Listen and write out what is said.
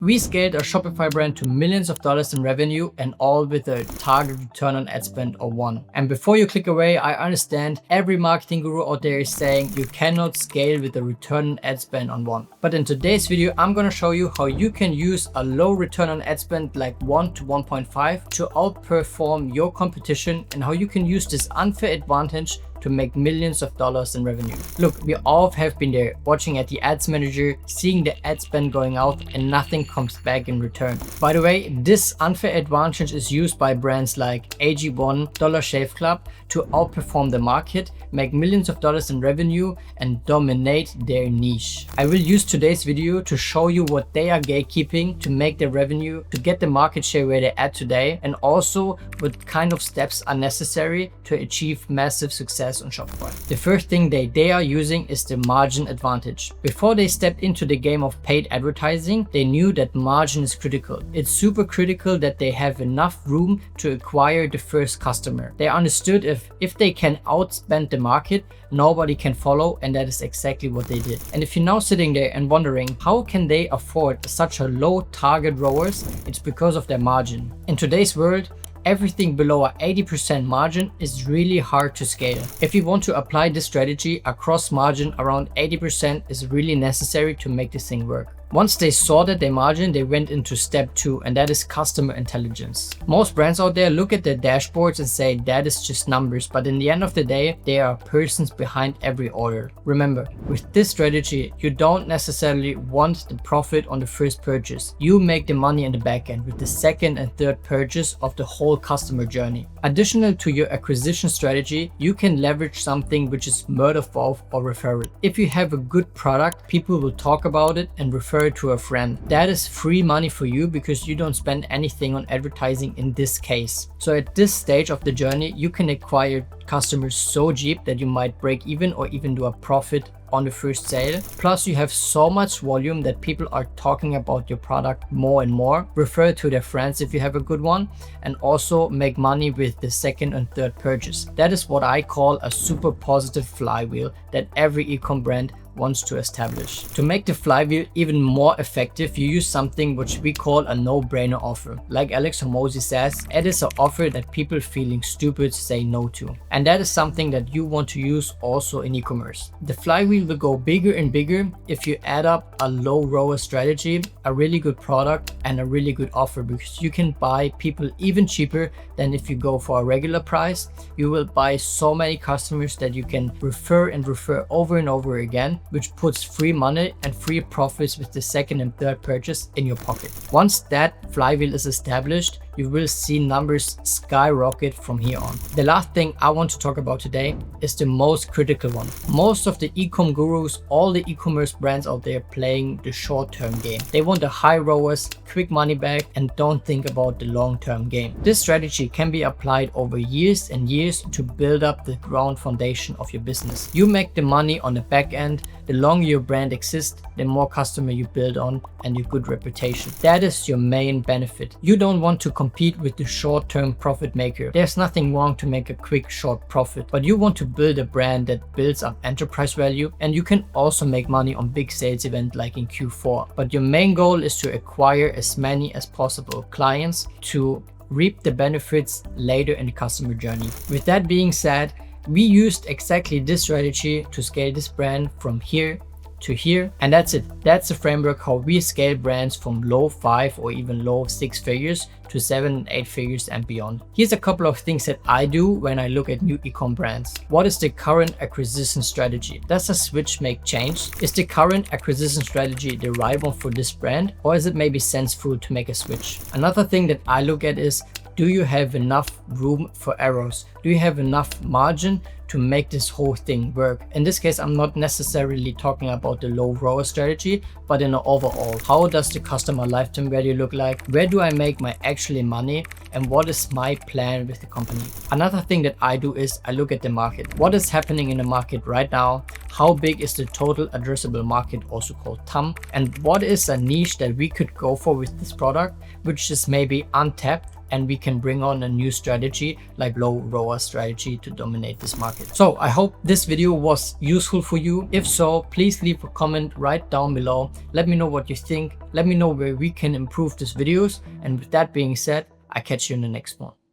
We scaled our Shopify brand to millions of dollars in revenue, and all with a target return on ad spend of 1. And before you click away, I understand every marketing guru out there is saying you cannot scale with a return on ad spend on 1. But in today's video, I'm gonna show you how you can use a low return on ad spend like 1 to 1.5 to outperform your competition, and how you can use this unfair advantage to make millions of dollars in revenue. Look, we all have been there, watching at the ads manager, seeing the ad spend going out and nothing comes back in return. By the way, this unfair advantage is used by brands like AG1, Dollar Shave Club to outperform the market, make millions of dollars in revenue, and dominate their niche. I will use today's video to show you what they are gatekeeping to make their revenue, to get the market share where they're at today, and also what kind of steps are necessary to achieve massive success on Shopify. The first thing they are using is the margin advantage. Before they stepped into the game of paid advertising, they knew that margin is critical. It's super critical that they have enough room to acquire the first customer. They understood if they can outspend the market, nobody can follow, and that is exactly what they did. And if you're now sitting there and wondering how can they afford such a low target ROAS, it's because of their margin. In today's world, everything below a 80% margin is really hard to scale. If you want to apply this strategy, a cross margin around 80% is really necessary to make this thing work. Once they sorted their margin, they went into step 2, and that is customer intelligence. Most brands out there look at their dashboards and say that is just numbers, but in the end of the day, there are persons behind every order. Remember, with this strategy, you don't necessarily want the profit on the first purchase. You make the money in the back end with the second and third purchase of the whole customer journey. Additional to your acquisition strategy, you can leverage something which is word of mouth or referral. If you have a good product, people will talk about it and refer it to a friend. That is free money for you because you don't spend anything on advertising in this case. So at this stage of the journey, you can acquire customers so cheap that you might break even or even do a profit on the first sale. Plus you have so much volume that people are talking about your product more and more. Refer it to their friends if you have a good one, and also make money with the second and third purchase. That is what I call a super positive flywheel that every e-com brand wants to establish. To make the flywheel even more effective, you use something which we call a no-brainer offer. Like Alex Hormozi says, it is an offer that people feeling stupid say no to. And that is something that you want to use also in e-commerce. The flywheel will go bigger and bigger if you add up a low ROAS strategy, a really good product, and a really good offer, because you can buy people even cheaper than if you go for a regular price. You will buy so many customers that you can refer and refer over and over again, which puts free money and free profits with the second and third purchase in your pocket. Once that flywheel is established, you will see numbers skyrocket from here on. The last thing I want to talk about today is the most critical one. Most of the e-com gurus, all the e-commerce brands out there playing the short-term game. They want a high ROAS, quick money back, and don't think about the long-term game. This strategy can be applied over years and years to build up the ground foundation of your business. You make the money on the back end. The longer your brand exists, the more customer you build on and your good reputation. That is your main benefit. You don't want to compete with the short-term profit maker. There's nothing wrong to make a quick short profit, but you want to build a brand that builds up enterprise value, and you can also make money on big sales event like in Q4. But your main goal is to acquire as many as possible clients to reap the benefits later in the customer journey. With that being said, we used exactly this strategy to scale this brand from here to here, and that's it. That's the framework how we scale brands from low 5 or even low 6 figures to 7 and 8 figures and beyond. Here's a couple of things that I do when I look at new e-com brands. What is the current acquisition strategy? Does a switch make change? Is the current acquisition strategy the right one for this brand, or is it maybe sensible to make a switch? Another thing that I look at is, do you have enough room for errors? Do you have enough margin to make this whole thing work? In this case, I'm not necessarily talking about the low ROAS strategy, but in an overall, how does the customer lifetime value look like? Where do I make my actual money? and what is my plan with the company. Another thing that I do is I look at the market. What is happening in the market right now? How big is the total addressable market, also called TAM? And what is a niche that we could go for with this product, which is maybe untapped, and we can bring on a new strategy like low ROAS strategy to dominate this market. So I hope this video was useful for you. If so, please leave a comment right down below. Let me know what you think. Let me know where we can improve these videos. And with that being said, I catch you in the next one.